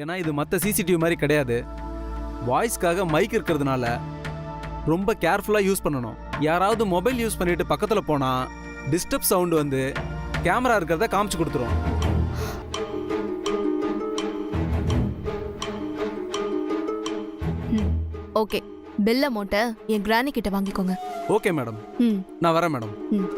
ஏன்னா இது மற்ற சிசிடிவி மாதிரி கிடையாது. வாய்ஸ்க்காக மைக் இருக்கிறதுனால ரொம்ப கேர்ஃபுல்லாக யூஸ் பண்ணணும். யாராவது மொபைல் யூஸ் பண்ணிட்டு பக்கத்தில் போனால் டிஸ்டர்ப் சவுண்டு வந்து கேமரா இருக்கிறத காமிச்சு கொடுத்துரும். ஓகே, பில் அமௌண்ட்டை என் கிரானி கிட்ட வாங்கிக்கோங்க. ஓகே மேடம், ம் நான் வரேன் மேடம். ம்.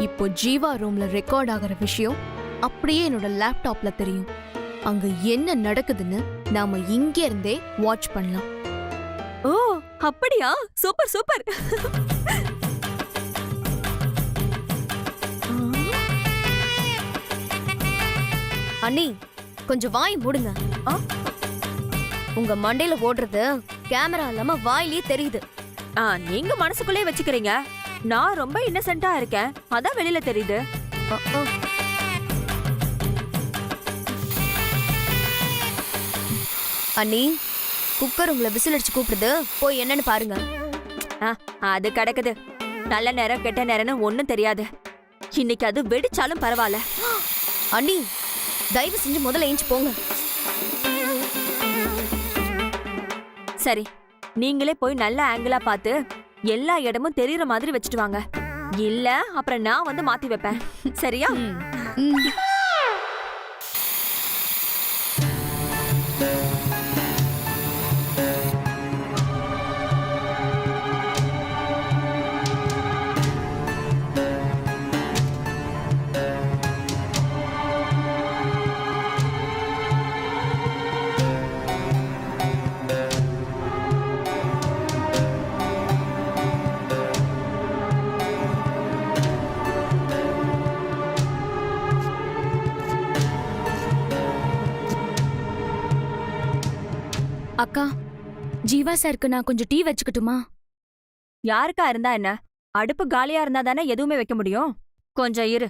இப்போ ஜீவா ரூம்ல ரெக்கார்ட் ஆகிற விஷயம் அப்படியே என்னோட லேப்டாப்ல தெரியும். அங்க என்ன நடக்குதுன்னு நாம இங்க இருந்தே வாட்ச் பண்ணலாம். ஓ அப்படியா? Super super. அண்ணி, கொஞ்சம் வாய் மூடுங்க. உங்க மண்டையில ஓடுறது கேமரா இல்லாம வாயிலே தெரியுது. நீங்க மனசுக்குள்ளே வச்சுக்கிறீங்க. நான் ரொம்ப இன்னசென்ட்டா இருக்கேன், அதான் வெளியில தெரியுது. அண்ணி, குக்கர் உங்களை விசில் அடிச்சு கூப்பிடுது, போய் என்னன்னு பாருங்க. அது கிடக்குது. நல்ல நேரம் கெட்ட நேரம்னு ஒண்ணும் தெரியாது. இன்னைக்கு அது வெடிச்சாலும் பரவாயில்ல. அண்ணி, தயவு செஞ்சு முதல்ல ஏஞ்சி போங்க. சரி, நீங்களே போய் நல்ல ஆங்கிளா பார்த்து எல்லா இடமும் தெரியற மாதிரி வச்சுட்டு வாங்க. இல்ல அப்புறம் நான் வந்து மாத்தி வைப்பேன். சரியா? அக்கா, ஜீவா சாருக்கு நான் கொஞ்சம் டீ வச்சுக்கட்டுமா? யாருக்கா இருந்தா என்ன? அடுப்பு காலியா இருந்தா தானே எதுவுமே வைக்க முடியும். கொஞ்சம் இரு.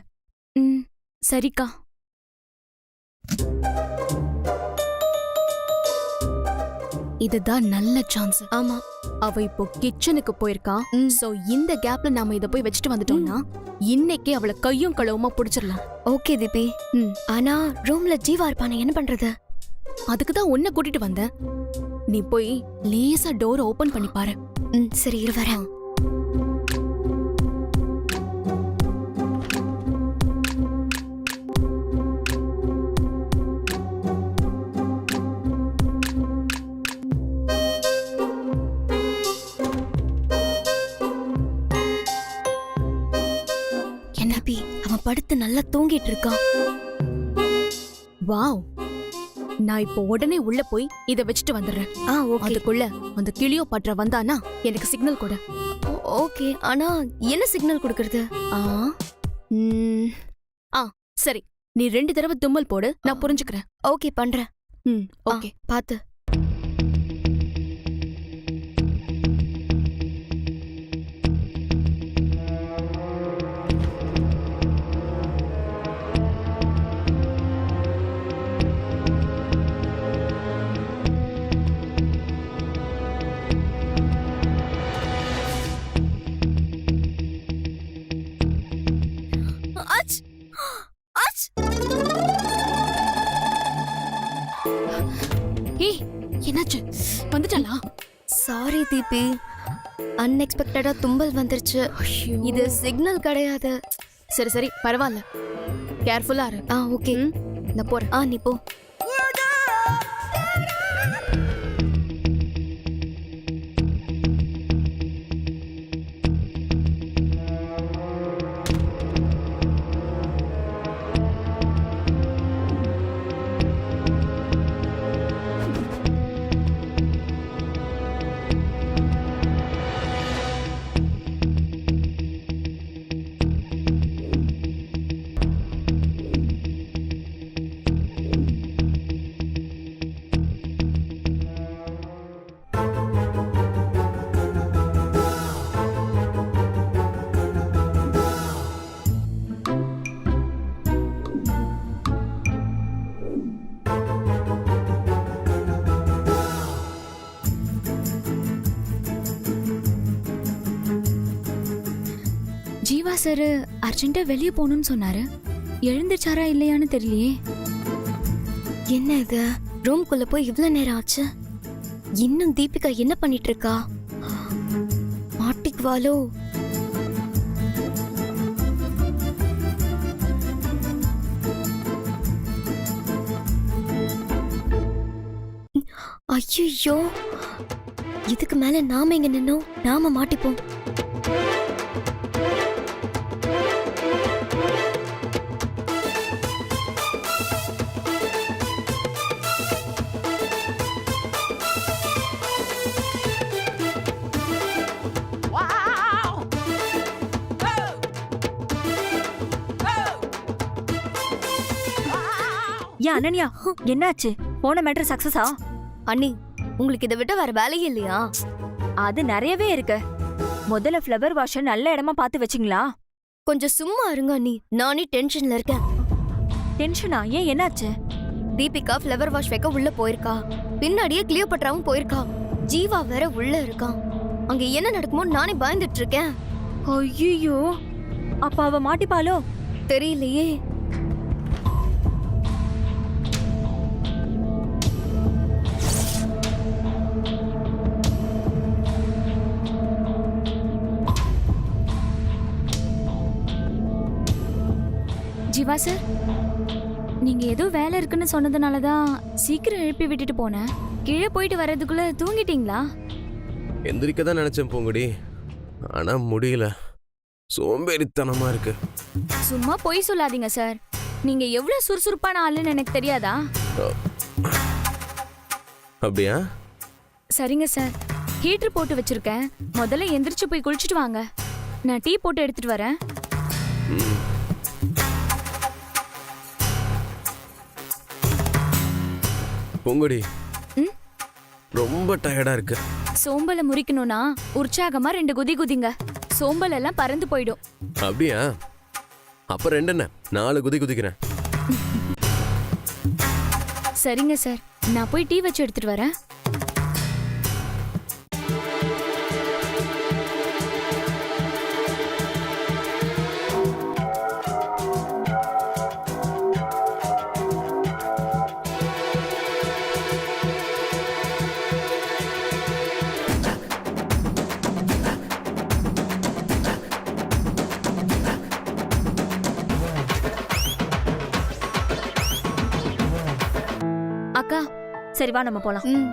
ம், சரிக்கா. இதுதான் நல்ல சான்ஸ். ஆமா, அவ இப்போ கிச்சனுக்கு போயிருக்கா. சோ இந்த கேப்ல நாம இத போய் வச்சுட்டு வந்துட்டோம்னா இன்னைக்கே அவளை கையும் களவுமா புடிச்சிடலாம். ஓகே தீபி. ஆனா ரூம்ல ஜீவா இருப்பானே, என்ன பண்றது? அதுக்கு தான் உன்னை கூட்டிட்டு வந்தேன். நீ போய் லேசா டோர் ஓபன் பண்ணி பாரு. சரி, இரு வரேன். என்னபி, அவன் படுத்து நல்லா தூங்கிட்டு இருக்கான். வாவ், நான் இப்போ உடனே உள்ள போய் இத வச்சுட்டு வந்துடுறேன். ஓகே. அதுக்குள்ள அந்த கிளியோ பற்ற வந்தானா எனக்கு சிக்னல் கொடு. ஓகே, ஆனா என்ன சிக்னல் கொடுக்கறது? சரி, நீ 2 தடவை தும்மல் போடு, நான் புரிஞ்சுக்கிறேன். ஓகே, பண்றேன். ஓகே. பாத்து. ஏய், என்னாச்சு? வந்துட்டாளா? சாரி தீபி, அன்எக்ஸ்பெக்டடா தும்பல் வந்துருச்சு. இது சிக்னல் கிடையாது. சரி சரி, பரவாயில்ல. கேர்ஃபுல்லா இரு. ஓகே, நான் போறேன். நீ போ. ஜீவா சார் அர்ஜென்ட்டா வெளியே போகணும்னு சொன்னாரு. எழுந்திருச்சாரா இல்லையான்னு தெரியலையே. என்ன இது, ரூம்குள்ள போய் இவ்வளவு நேரம் ஆச்சு, இன்னும் தீபிகா என்ன பண்ணிட்டு இருக்கா? மாட்டிக்குவாளோ? ஐயோ, இதுக்கு மேல நாம எங்க நின்னோம், நாம மாட்டிப்போம். ஏன் அனன்யா, என்னாச்சு? போன மேட்டர் சக்சஸா? அண்ணி, உங்களுக்கு இதை விட்ட வேற வேலையே இல்லையா? அது நிறையவே இருக்கு. முதல்ல ஃப்ளவர் வாஷ நல்ல இடமா பார்த்து வச்சிங்களா? கொஞ்சம் சும்மா இருங்க அண்ணி, நானே டென்ஷன்ல இருக்கேன். டென்ஷனா? ஏன் என்னாச்சு? தீபிகா ஃப்ளவர் வாஷ் வைக்க உள்ள போயிருக்கா, பின்னாடியே கிளியோபட்ராவும் போயிருக்கா, ஜீவா வேற உள்ள இருக்கான். அங்க என்ன நடக்குமோ நானே பயந்துட்டு இருக்கேன். ஐயோ, அப்ப அவ மாட்டிப்பாளோ? தெரியலையே. ஜீவா சார், நீங்க ஏதோ வேலை இருக்குன்னு சொன்னதுனால தான் சீக்கிரம் எழுப்பி விட்டுட்டு போனேன். கீழே போயிட்டு வர்றதுக்குள்ள தூங்கிட்டீங்களா? எந்திரிக்க தான் நினைச்சேன் பூங்குடி, ஆனா முடியல, சோம்பேறித்தனமா இருக்கு. சும்மா பொய் சொல்லாதீங்க சார். நீங்க எவ்வளவு சுறுசுறுப்பான ஆளுன்னு எனக்கு தெரியாதா? அப்படியா? சரிங்க சார், ஹீட்டர் போட்டு வச்சிருக்கேன். முதல்ல எந்திரிச்சு போய் குளிச்சுட்டு வாங்க. நான் டீ போட்டு எடுத்துட்டு வரேன். பூங்குடி, ரொம்ப டயர்டா இருக்கு. சோம்பலை முறிக்கணும்னா உற்சாகமா 2 குதி குதிங்க. சோம்பல் எல்லாம் பறந்து போயிடும். அப்படியா? அப்ப 2 என்ன, 4 குதி குதிக்கிறேன். சரிங்க சார், நான் போய் டீ வச்சு எடுத்துட்டு வரேன். அக்கா, சரி வா நம்ம போலாம். ம்.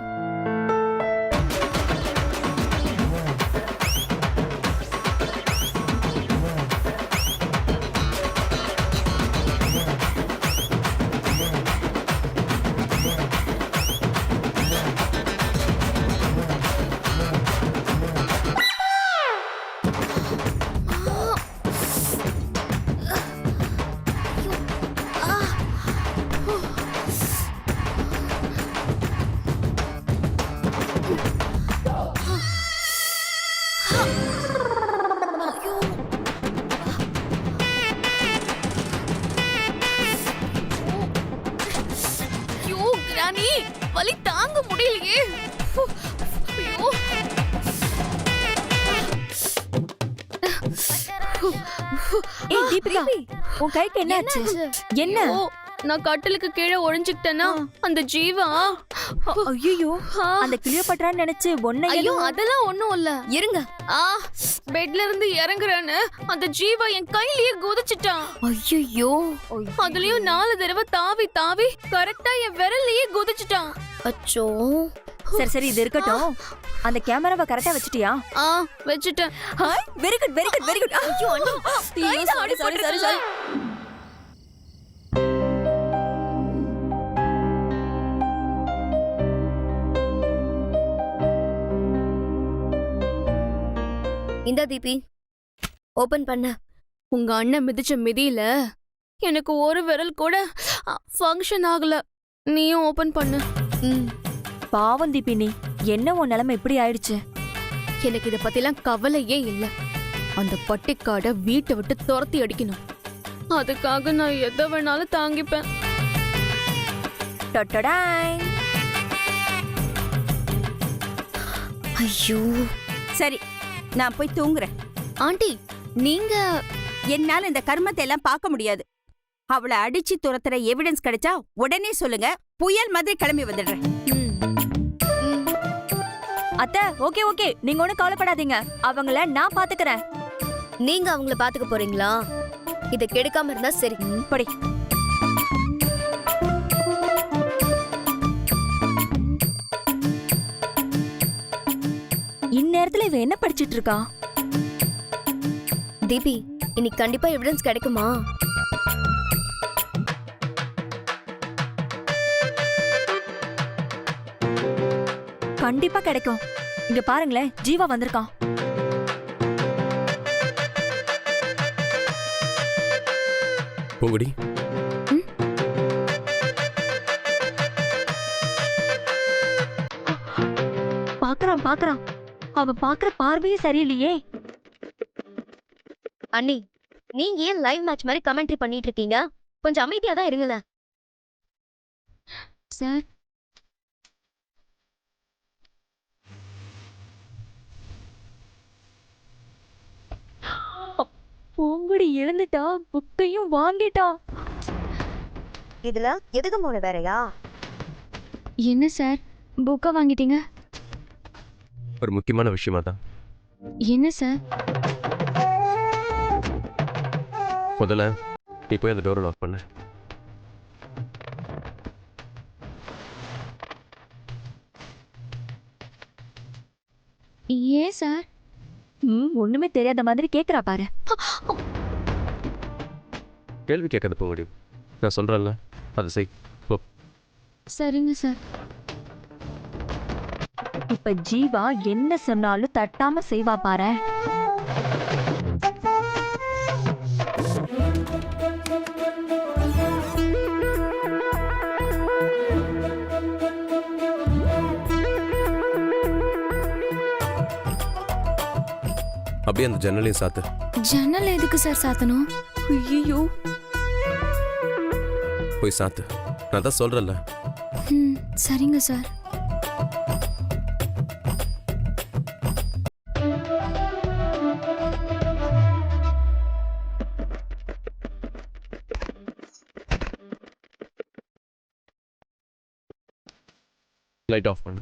ராணி, வலி தாங்க முடியலையே. ஐயோ. ஏய் தீபிகா, உன் கைக்கு என்னாச்சு? என்ன? ஓ, நான் கட்டிலுக்கு கீழே ஒழிஞ்சுக்கிட்டேனா அந்த ஜீவா. ஐயோ, அந்த கிளியோபட்ரான்னு நினைச்சு ஒன்னை. ஐயோ, அதெல்லாம் ஒண்ணும் இல்ல. இருங்க. பெட்ல இருந்து இறங்குறேன்னு அந்த ஜீவா என் கையிலேயே குதிச்சிட்டான். ஐயோ, அதுலயும் 4 தடவை தாவி தாவி கரெக்டா என் விரல்லையே குதிச்சிட்டான். அச்சோ. சரி சரி, இது இருக்கட்டும். அந்த கேமராவை கரெக்டா வச்சிட்டியா? வச்சிட்டேன். Hi, very good very good very good. ஐயோ அண்ணி, சாரி சாரி சாரி சாரி. இந்த தீபி, ஓபன் பண்ண. உங்க அண்ணன் மிதிச்ச மிதியில எனக்கு ஒரு விரல் கூட ஃபங்க்ஷன் ஆகல. நீயும் ஓபன் பண்ணு. பாவம் தீபி, நீ என்ன உன் நிலைமை இப்படி ஆயிடுச்சு? எனக்கு இத பத்திலாம் கவலையே இல்ல. அந்த பட்டிக்காட வீட்டை விட்டு துரத்தி அடிக்கணும். அதுக்காக நான் எதை வேணாலும் தாங்கிப்பேன். டொட்டடாய். ஐயோ. சரி, நான் போய் தூங்குறேன். ஆண்டி, நீங்க என்னால இந்த கர்மத்தை எல்லாம் பார்க்க முடியாது. அவளை அடிச்சு துரத்துற எவிடன்ஸ் கிடைச்சா உடனே சொல்லுங்க, புயல் மாதிரி கிளம்பி வந்துடுறேன். அத்தை ஓகே ஓகே, நீங்க ஒண்ணும் கவலைப்படாதீங்க, அவங்கள நான் பாத்துக்கறேன். நீங்க அவங்கள பாத்துக்க போறீங்களா? இத கெடுக்காம இருந்தா சரி. படி. இந்நேரத்துல இவ என்ன படிச்சிட்டு இருக்கா? தீபி, இன்னைக்கு கண்டிப்பா எவிடன்ஸ் கிடைக்குமா? கண்டிப்பா கிடைக்கும். இங்க பாருங்களேன், ஜீவா வந்திருக்கான். பூங்குடி, பாக்குறான் பாக்குறான், அவ பாக்குற பார்வையே சரியில்லையே. அண்ணி, நீங்க ஏன் லைவ் மேட்ச் மாதிரி கமெண்ட்ரி பண்ணிட்டு இருக்கீங்க? கொஞ்சம் அமைதியா தான் இருங்களேன். சார் பூங்குடி எழுந்துட்டா, புக்கையும் வாங்கிட்டா. இதுல எதுக்கு மூணு வேறையா? என்ன சார் புக்கை வாங்கிட்டீங்க? ஒரு முக்கியமான விஷயமா தான். என்ன சார்? முதல்ல நீ போய் அந்த டோரை லாக் பண்ணு. ஏன் சார்? ஒண்ணுமே தெரியாத மாதிரி கேக்குறா பாரு. கேள்வி கேட்கறது பூங்குடி, நான் சொல்றேன்ல, அதை செய். போ. சரிங்க சார். இப்ப ஜீவா என்ன சொன்னாலும் தட்டாம செய்வா பாரு. அப்படியே அந்த ஜன்னலையும் சாத்து. ஜன்னல் எதுக்கு சார் சாத்தணும்? ஐயோ, போய் சாத்து. நான் தான் சொல்றேன்ல. சரிங்க சார். லைட் ஆஃப் பண்ணு.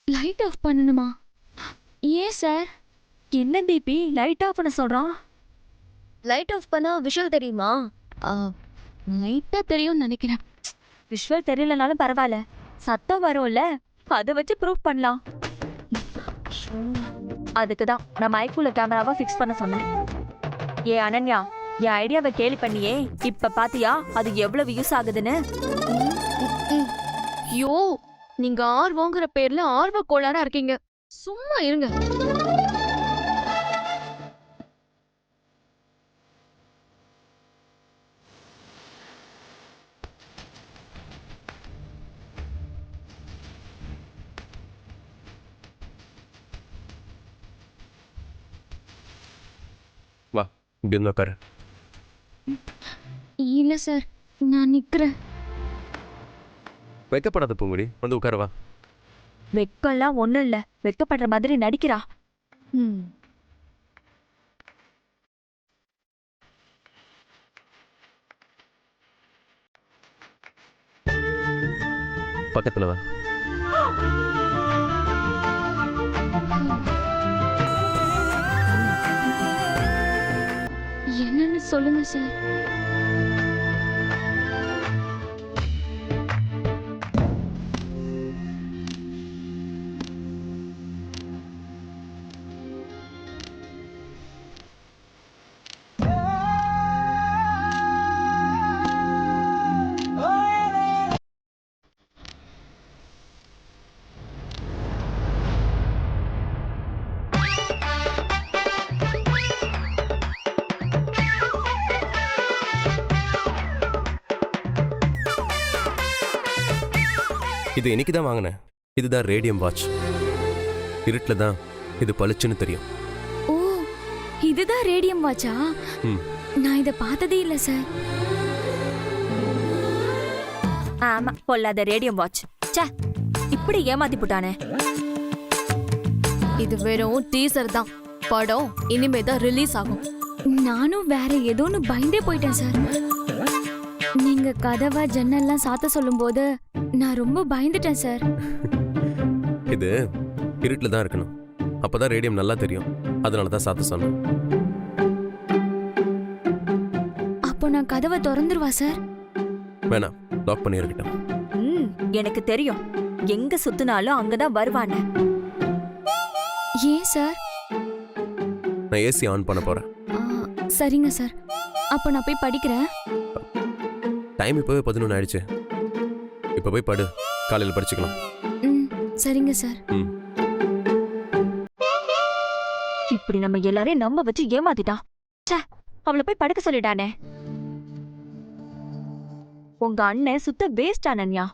லைட் ஆஃப் பண்ணணுமா? ஏன் சார்? என்ன தீபி லைட் ஆஃப் பண்ண சொல்றான்? லைட் ஆஃப் பண்ணா விஷுவல் தெரியுமா? லைட்டா தெரியும்னு நினைக்கிறேன். விஷுவல் தெரியலனாலும் பரவாயில்ல, சத்தம் வரும்ல, அதை வச்சு ப்ரூவ் பண்ணலாம். அதுக்கு தான் நான் மைக்குள்ள கேமராவை ஃபிக்ஸ் பண்ண சொன்னேன். ஏ அனன்யா, என் ஐடியாவை கேலி பண்ணியே, இப்ப பாத்தியா அது எவ்வளவு யூஸ் ஆகுதுன்னு? ஐயோ, நீங்க ஆர்வங்கிற பேர்ல ஆர்வ கோளாறா இருக்கீங்க. சும்மா இருங்க. வா, இப்படி வந்து உட்காரு. இல்ல சார், நான் நிக்கிறேன். வைக்கப்படாத பூங்குடி, வந்து உட்கார வா. வெக்கம்லாம் ஒண்ணும் இல்ல, வெக்கப்படுற மாதிரி நடிக்கிறா. பக்கத்துல வா. என்னன்னு சொல்லுங்க சார். இது இன்னைக்கு தான் வாங்கினேன். இதுதான் ரேடியம் வாட்ச். இருட்டில் தான் இது பளிச்சுன்னு தெரியும். ஓ, இதுதான் ரேடியம் வாட்சா? நான் இத பார்த்ததே இல்ல சார். ஆமா, பொல்லாத ரேடியம் வாட்ச். ச்சே, இப்படி ஏமாத்தி போட்டானே. இது வெறும் டீசர் தான். படம் இனிமே தான் ரிலீஸ் ஆகும். நானும் வேற ஏதோன்னு பயந்தே போயிட்டேன் சார். நீங்க கதவை ஜன்னல்லாம் சாத்த சொல்லும்போது நான் ரொம்ப பயந்துட்டேன் சார். இது இருட்டில் தான் இருக்கணும், அப்பதான் ரேடியம் நல்லா தெரியும். அதனால தான் சாத்த சொன்னேன். அப்போ நான் கதவை திறந்துருவா சார்? வேணாம், லாக் பண்ணி இருக்கட்டும். எனக்கு தெரியும், எங்க சுத்தினாலும் அங்கதான் வருவானே. ஏன் சார்? நான் ஏசி ஆன் பண்ண போறேன். சரிங்க சார், அப்போ நான் போய் படிக்கிறேன். டைம் இப்போவே 11 ஆயிடுச்சு. இப்போ போய் படு, காலையில் படிச்சுக்கலாம். சரிங்க சார். இப்படி நம்ம எல்லாரையும் நம்ப வச்சு ஏமாத்திட்டான். ச்சே, அவளை போய் படுக்க சொல்லிட்டானே. உங்க அண்ணன் சுத்த வேஸ்ட் அனன்யா.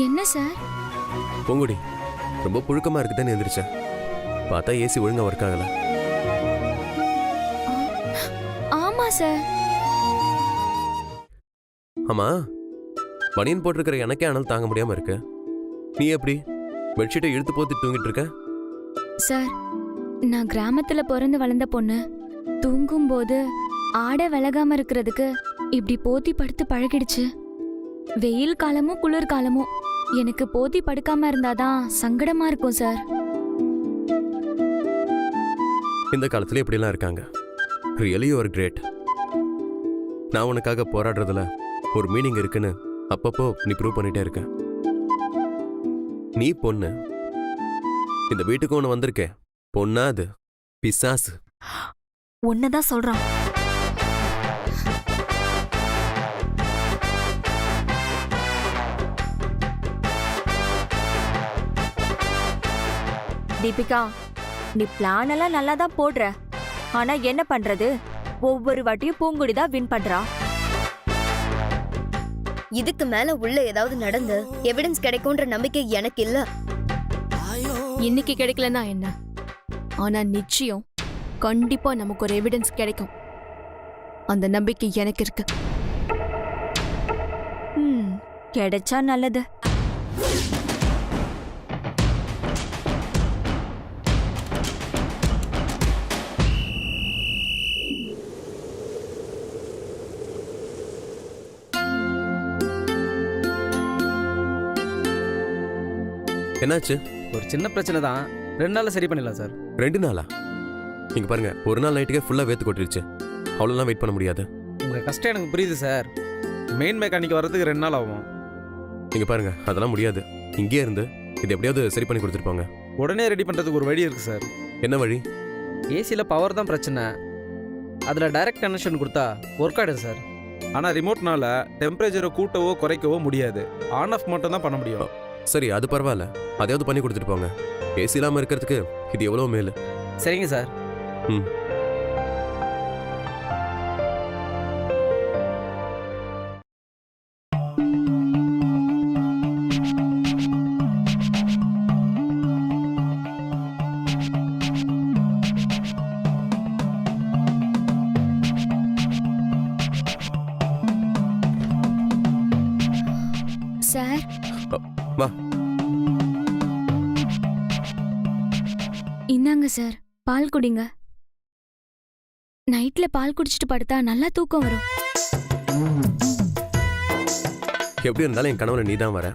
என்ன சார்? பொங்குடி, ரொம்ப புழுக்கமா இருக்குதுன்னு எந்திரிச்சேன். பார்த்தா ஏசி ஒழுங்கா ஒர்க் ஆகல. ஆமா சார். ஆமா, பனியன் போட்டிருக்கிற எனக்கே அனல் தாங்க முடியாம இருக்கு. நீ எப்படி பெட்ஷீட்டை இழுத்து போத்தி தூங்கிட்டு இருக்க? சார், நான் கிராமத்துல பிறந்து வளர்ந்த பொண்ணு. தூங்கும்போது ஆடை விலகாம இருக்கிறதுக்கு இப்படி போத்தி படுத்து பழகிடுச்சு. வெயில் காலமும் குளிர் காலமும் எனக்கு போத்தி படுக்காம இருந்தாதான் சங்கடமா இருக்கும் சார். இந்த காலத்துல இப்படிலாம் இருக்காங்க. Really you are great. நான் உனக்காக போராடுறதுல ஒரு மீனிங் இருக்குன்னு அப்பப்போ நீ ப்ரூவ் பண்ணிட்டே இருக்க. நீ பொண்ணு, இந்த வீட்டுக்கு ஒன்று வந்திருக்கே, பொண்ணா அது பிசாசு. ஒன்னதான் சொல்றான். தீபிகா, நீ பிளான் எல்லாம் நல்லா தான் போடுற. ஆனா என்ன பண்றது, ஒவ்வொரு வாட்டியும் பூங்குடிதான் வின் பண்றா. இதுக்கு மேல உள்ள ஏதாவது நடந்து எவிடன்ஸ் கிடைக்கும்ன்ற நம்பிக்கை எனக்கு இல்ல. இன்னைக்கு கிடைக்கலன்னா என்ன, ஆனா நிச்சயம் கண்டிப்பா நமக்கு ஒரு எவிடன்ஸ் கிடைக்கும். அந்த நம்பிக்கை எனக்கு இருக்கு. கிடைச்சா நல்லது. என்னாச்சு? ஒரு சின்ன பிரச்சனை தான், 2 நாள்ல சரி பண்ணிடலாம் சார். 2 நாளா? நீங்க பாருங்க, ஒரு நாள் நைட்டுக்கே ஃபுல்லா வேத்து கொட்டிருச்சு. அவ்வளோலாம் வெயிட் பண்ண முடியாது. உங்க கஷ்டம் எனக்கு புரியுது சார். மெயின் மெக்கானிக் வர்றதுக்கு 2 நாள் ஆகும். நீங்க பாருங்க, அதெல்லாம் முடியாது. இங்கே இருந்து இது எப்படியாவது சரி பண்ணி கொடுத்துருப்பாங்க. உடனே ரெடி பண்றதுக்கு ஒரு வழி இருக்கு சார். என்ன வழி? ஏசியில் பவர் தான் பிரச்சனை. அதில் டைரக்ட் கனெக்ஷன் கொடுத்தா ஒர்க் ஆகிடுது சார். ஆனால் ரிமோட்னால டெம்பரேச்சரை கூட்டவோ குறைக்கவோ முடியாது. ஆன் ஆஃப் மட்டும் தான் பண்ண முடியும். சரி, அது பரவாயில்ல, அதையாவது பண்ணி கொடுத்துட்டு போங்க. ஏசி இல்லாமல் இருக்கிறதுக்கு இது எவ்வளோ மேலு. சரிங்க சார். ம். சார், வா. இந்தாங்க சார், பால் குடிங்க. நைட்ல பால் குடிச்சிட்டு படுத்தா நல்லா தூக்கம் வரும். எப்படி இருந்தாலும் என் கனவுல நீ தான் வர.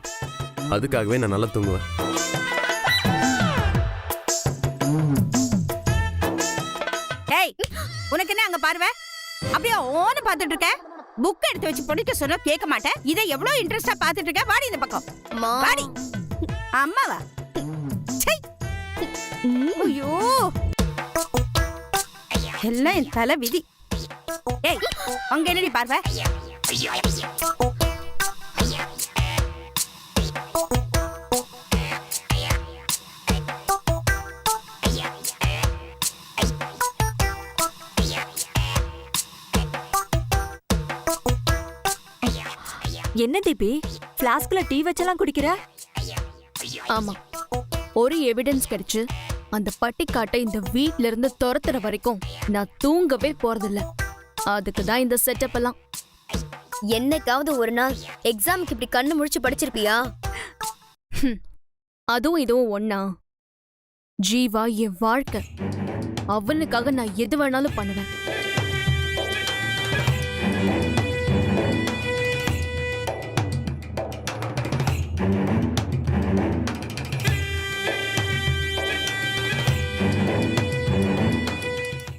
அதுக்காகவே நான் நல்லா தூங்குவேன். டேய், உனக்கு என்ன அங்க பார்வை? அப்படியே ஓன்னு பாத்துட்டு இருக்க. புக் எடுத்து வச்சு படிக்க சொன்னா கேட்க மாட்டேன். இதை எவ்வளவு இன்ட்ரெஸ்டா பாத்துட்டு இருக்க. வாடி இந்த பக்கம் அம்மா. வாடி. அம்மாவா? ச்சை. ஐயோ, எல்லாம் என் தலை விதி. ஏய், அங்க என்னடி பார்வை? என்ன தீபி, பிளாஸ்க்ல டீ வச்செல்லாம் குடிக்கிற? ஆமா, ஒரு எவிடன்ஸ் கிடைச்சு அந்த பட்டிக்காட்டை இந்த வீட்ல இருந்து துரத்துற வரைக்கும் நான் தூங்கவே போறதில்ல. அதுக்கு தான் இந்த செட்டப் எல்லாம். என்னைக்காவது ஒரு நாள் எக்ஸாமுக்கு இப்படி கண்ணு முழிச்சு படிச்சிருப்பியா? அதுவும் இதுவும் ஒண்ணா? ஜீவா என் வாழ்க்கை. அவனுக்காக நான் எது வேணாலும் பண்ணுவேன்.